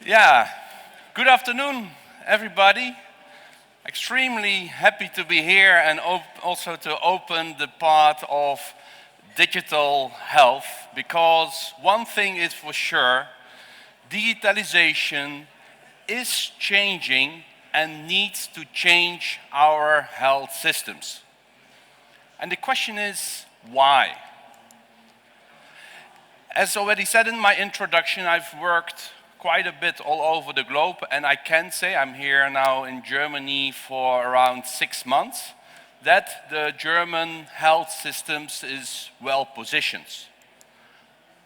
Yeah, good afternoon, everybody. Extremely happy to be here and also to open the part of digital health, because one thing is for sure, digitalization is changing and needs to change our health systems. And the question is, why? As already said in my introduction, I've worked quite a bit all over the globe, and I can say I'm here now in Germany for around 6 months, that the German health systems is well positioned.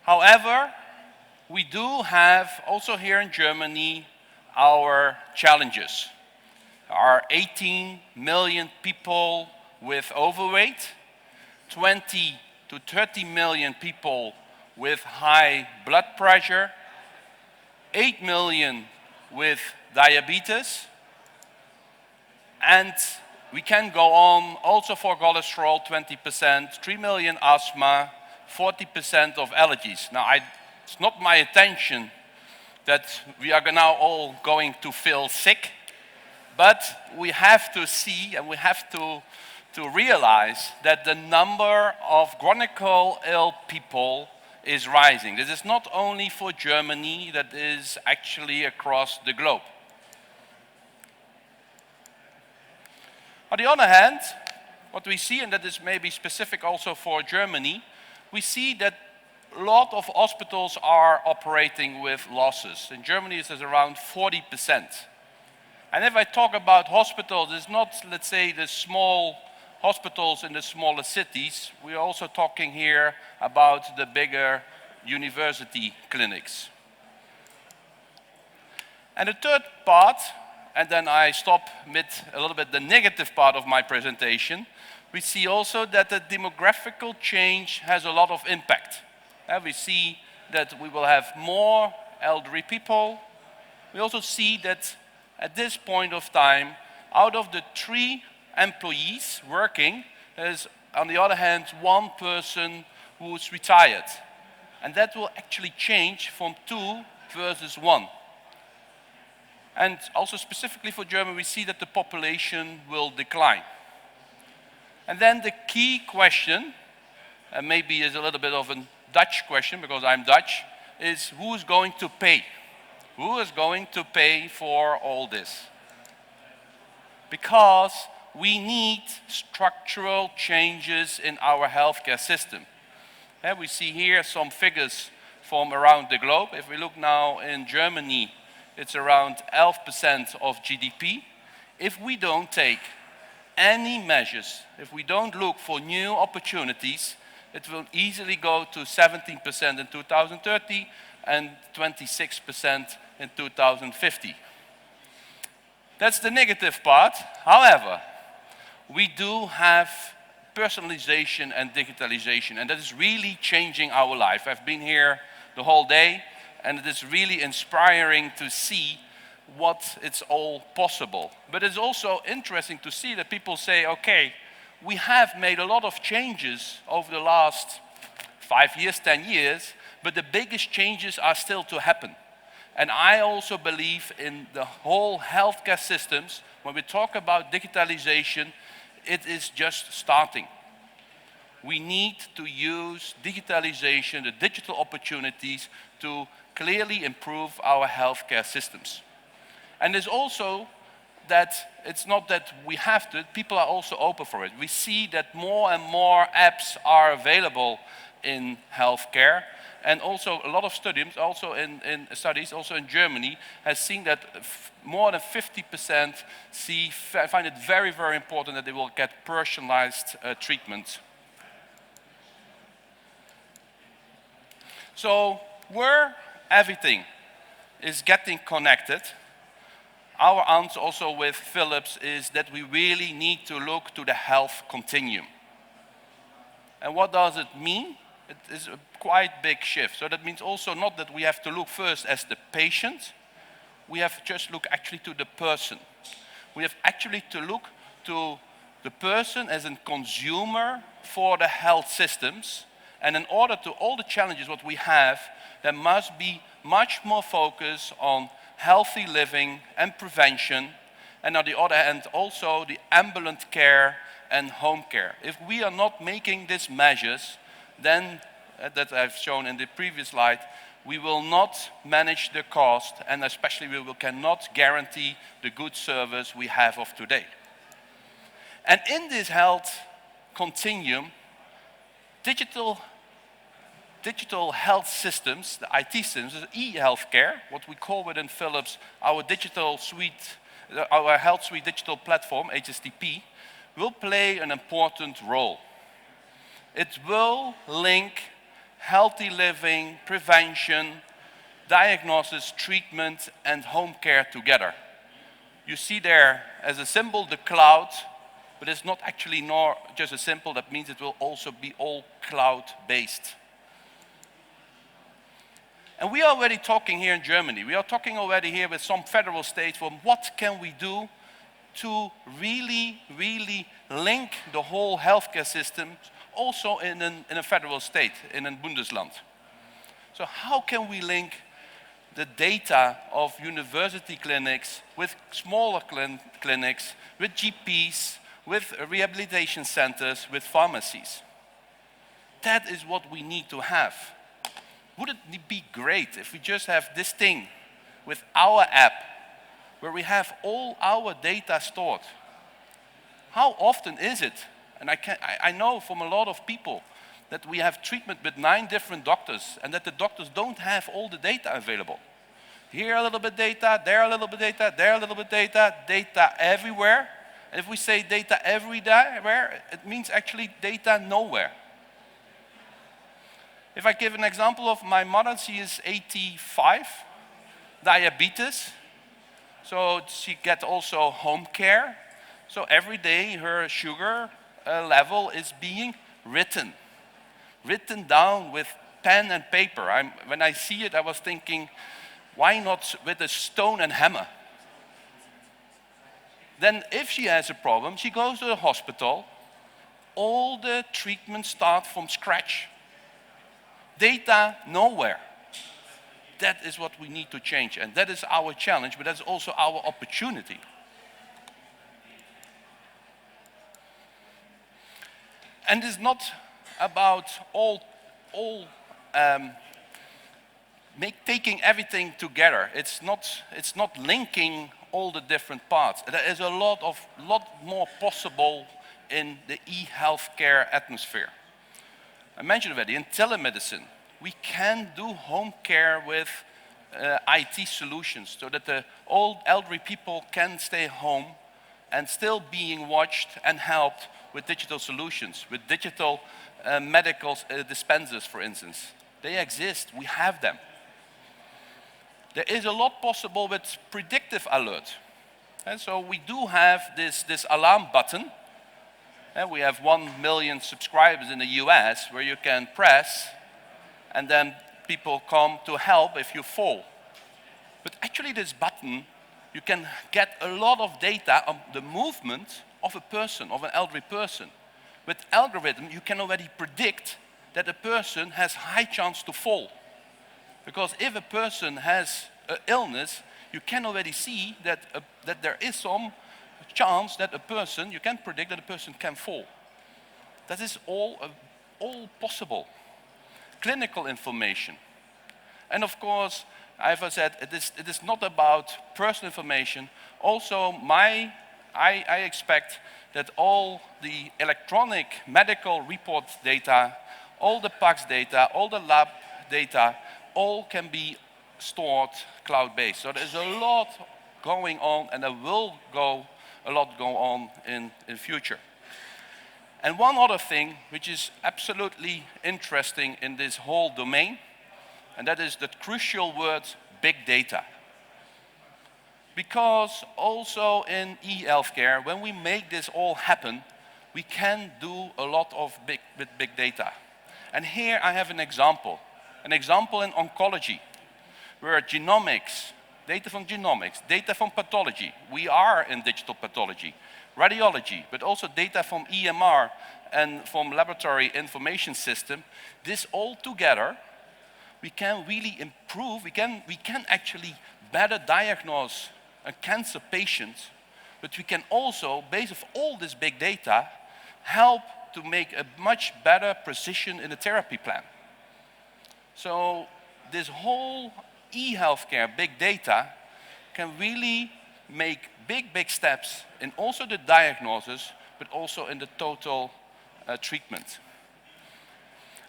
However, we do have also here in Germany our challenges. There are 18 million people with overweight, 20 to 30 million people with high blood pressure, 8 million with diabetes, and we can go on also for cholesterol 20%, 3 million asthma, 40% of allergies. Now, it's not my intention that we are now all going to feel sick, but we have to see and we have to realize that the number of chronically ill people is rising. This is not only for Germany, that is actually across the globe. On the other hand, what we see, and that is maybe specific also for Germany, we see that a lot of hospitals are operating with losses. In Germany, this is around 40%. And if I talk about hospitals, it's not, let's say, the small hospitals in the smaller cities. We're also talking here about the bigger university clinics. And the third part, and then I stop with a little bit the negative part of my presentation, we see also that the demographical change has a lot of impact. We see that we will have more elderly people. We also see that at this point of time, out of the 3 employees working, there's on the other hand 1 person who's retired. And that will actually change from 2 versus 1. And also specifically for Germany, we see that the population will decline. And then the key question, and maybe is a little bit of a Dutch question because I'm Dutch, is who is going to pay? Who is going to pay for all this? Because we need structural changes in our healthcare system. We see here some figures from around the globe. If we look now in Germany, it's around 11% of GDP. If we don't take any measures, if we don't look for new opportunities, it will easily go to 17% in 2030 and 26% in 2050. That's the negative part. However, we do have personalization and digitalization, and that is really changing our life. I've been here the whole day, and it is really inspiring to see what it's all possible. But it's also interesting to see that people say, okay, we have made a lot of changes over the last 5 years, 10 years, but the biggest changes are still to happen. And I also believe in the whole healthcare systems. When we talk about digitalization, it is just starting. We need to use digitalization, the digital opportunities, to clearly improve our healthcare systems. And there's also that it's not that we have to, people are also open for it. We see that more and more apps are available in healthcare. And also a lot of studies, also in studies, also in Germany, has seen that more than 50% find it very, very important that they will get personalized treatment. So where everything is getting connected, our answer also with Philips is that we really need to look to the health continuum. And what does it mean? It is a quite big shift. So that means also not that we have to look first as the patient, we have to just look actually to the person. We have actually to look to the person as a consumer for the health systems. And in order to all the challenges what we have, there must be much more focus on healthy living and prevention, and on the other hand also the ambulatory care and home care. If we are not making these measures, then, that I've shown in the previous slide, we will not manage the cost, and especially we cannot guarantee the good service we have of today. And in this health continuum, digital health systems, the IT systems, e-healthcare, what we call within Philips our digital suite, our health suite digital platform, HSTP, will play an important role. It will link healthy living, prevention, diagnosis, treatment, and home care together. You see there as a symbol the cloud, but it's not actually nor just a symbol. That means it will also be all cloud-based. And we are already talking here in Germany. We are talking already here with some federal states for what can we do to really link the whole healthcare system also in a federal state, in a Bundesland. So how can we link the data of university clinics with smaller clinics, with GPs, with rehabilitation centers, with pharmacies? That is what we need to have. Wouldn't it be great if we just have this thing with our app where we have all our data stored? How often is it? And I know from a lot of people that we have treatment with 9 different doctors and that the doctors don't have all the data available. Here a little bit data, there a little bit data, there a little bit data, data everywhere. And if we say data everywhere, it means actually data nowhere. If I give an example of my mother, she is 85, diabetes. So she gets also home care. So every day her sugar level is being written down with pen and paper. When I see it, I was thinking, why not with a stone and hammer? Then if she has a problem, she goes to the hospital. All the treatments start from scratch. Data nowhere. That is what we need to change, and that is our challenge, but that's also our opportunity. And it's not about taking everything together. It's not linking all the different parts. There is a lot more possible in the e-healthcare atmosphere. I mentioned already, in telemedicine, we can do home care with IT solutions so that the old elderly people can stay home and still being watched and helped with digital solutions, with digital medical dispensers, for instance. They exist, we have them. There is a lot possible with predictive alert. And so we do have this alarm button. And we have 1 million subscribers in the US where you can press and then people come to help if you fall. But actually this button, you can get a lot of data on the movement of a person, of an elderly person. With algorithm, you can already predict that a person has high chance to fall. Because if a person has an illness, you can already see that there is some chance that a person, you can predict that a person can fall. That is all possible. Clinical information. And of course, as I said, it is not about personal information. Also, I expect that all the electronic medical report data, all the PACS data, all the lab data, all can be stored cloud-based. So there's a lot going on, and there will go a lot go on in the future. And one other thing which is absolutely interesting in this whole domain, and that is the crucial word big data. Because also in e-healthcare, when we make this all happen, we can do a lot with big data. And here I have an example in oncology, where genomics, data from genomics, data from pathology, we are in digital pathology, radiology, but also data from EMR and from laboratory information system, this all together we can really improve, we can actually better diagnose a cancer patient, but we can also, based on all this big data, help to make a much better precision in the therapy plan. So this whole e-healthcare big data can really make big steps in also the diagnosis, but also in the total treatment.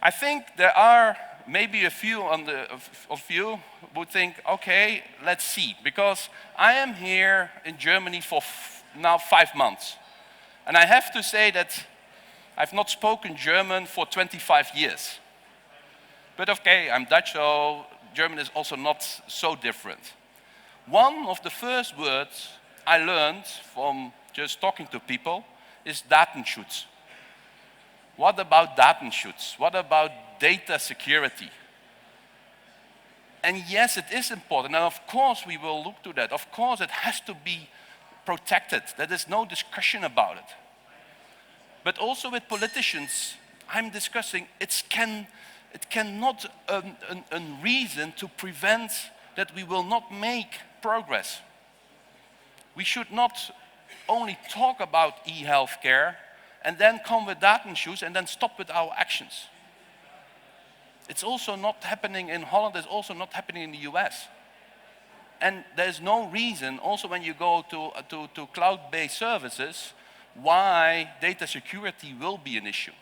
I think there are maybe a few of you would think, okay, let's see, because I am here in Germany for now 5 months. And I have to say that I've not spoken German for 25 years. But okay, I'm Dutch, so German is also not so different. One of the first words I learned from just talking to people is Datenschutz. What about Datenschutz? What about data security? And yes, it is important, and of course we will look to that. Of course it has to be protected. There is no discussion about it. But also with politicians, I'm discussing it cannot a reason to prevent that we will not make progress. We should not only talk about e-healthcare and then come with Datenschutz and then stop with our actions. It's also not happening in Holland, it's also not happening in the US. And there's no reason, also when you go to cloud-based services, why data security will be an issue.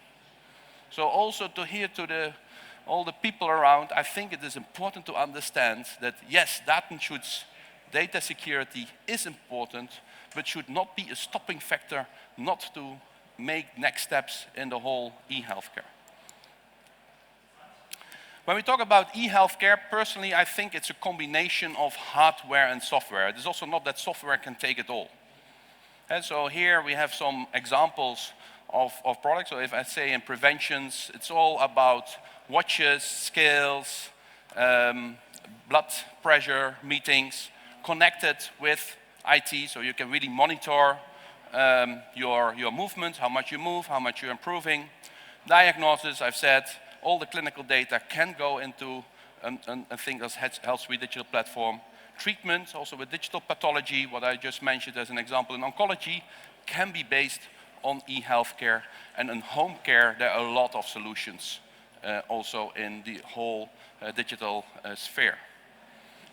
So also to hear to all the people around, I think it is important to understand that yes, Datenschutz, data security is important, but should not be a stopping factor not to make next steps in the whole e-healthcare. When we talk about e-healthcare, personally, I think it's a combination of hardware and software. It is also not that software can take it all. And so here we have some examples of products. So if I say in preventions, it's all about watches, scales, blood pressure meetings, connected with IT, so you can really monitor your movement, how much you move, how much you're improving. Diagnosis, I've said, all the clinical data can go into a thing as Health Suite digital platform. Treatment, also with digital pathology, what I just mentioned as an example in oncology, can be based on e-healthcare. And in home care, there are a lot of solutions also in the whole digital sphere.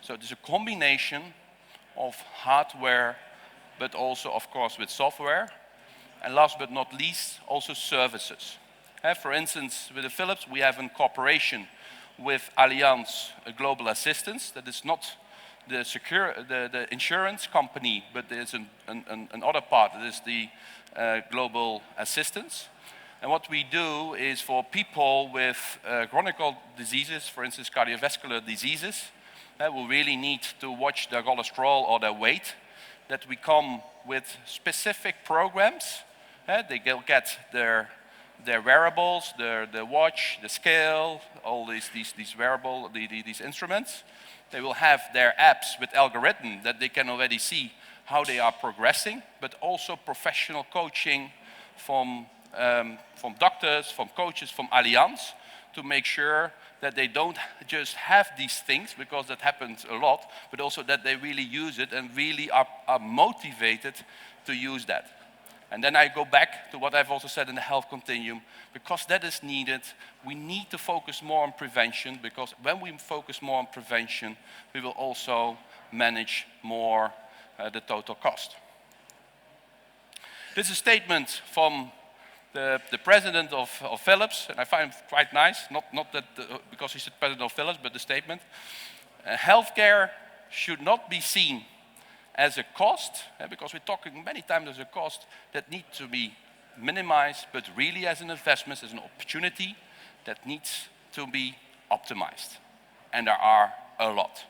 So it is a combination of hardware, but also, of course, with software. And last but not least, also services. For instance, with the Philips, we have a cooperation with Allianz Global Assistance. That is not the insurance company, but there's another part. That is the global assistance. And what we do is for people with chronic diseases, for instance, cardiovascular diseases, who really need to watch their cholesterol or their weight, that we come with specific programs. They get their wearables, the watch, the scale, all these wearable, these instruments. They will have their apps with algorithm that they can already see how they are progressing, but also professional coaching from doctors, from coaches, from Allianz, to make sure that they don't just have these things, because that happens a lot, but also that they really use it and really are motivated to use that. And then I go back to what I've also said in the health continuum, because that is needed. We need to focus more on prevention, because when we focus more on prevention, we will also manage more the total cost. This is a statement from the president of Philips, and I find it quite nice, not that because he's the president of Philips, but the statement. Healthcare should not be seen as a cost, because we're talking many times as a cost that needs to be minimized, but really as an investment, as an opportunity that needs to be optimized. And there are a lot.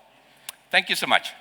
Thank you so much.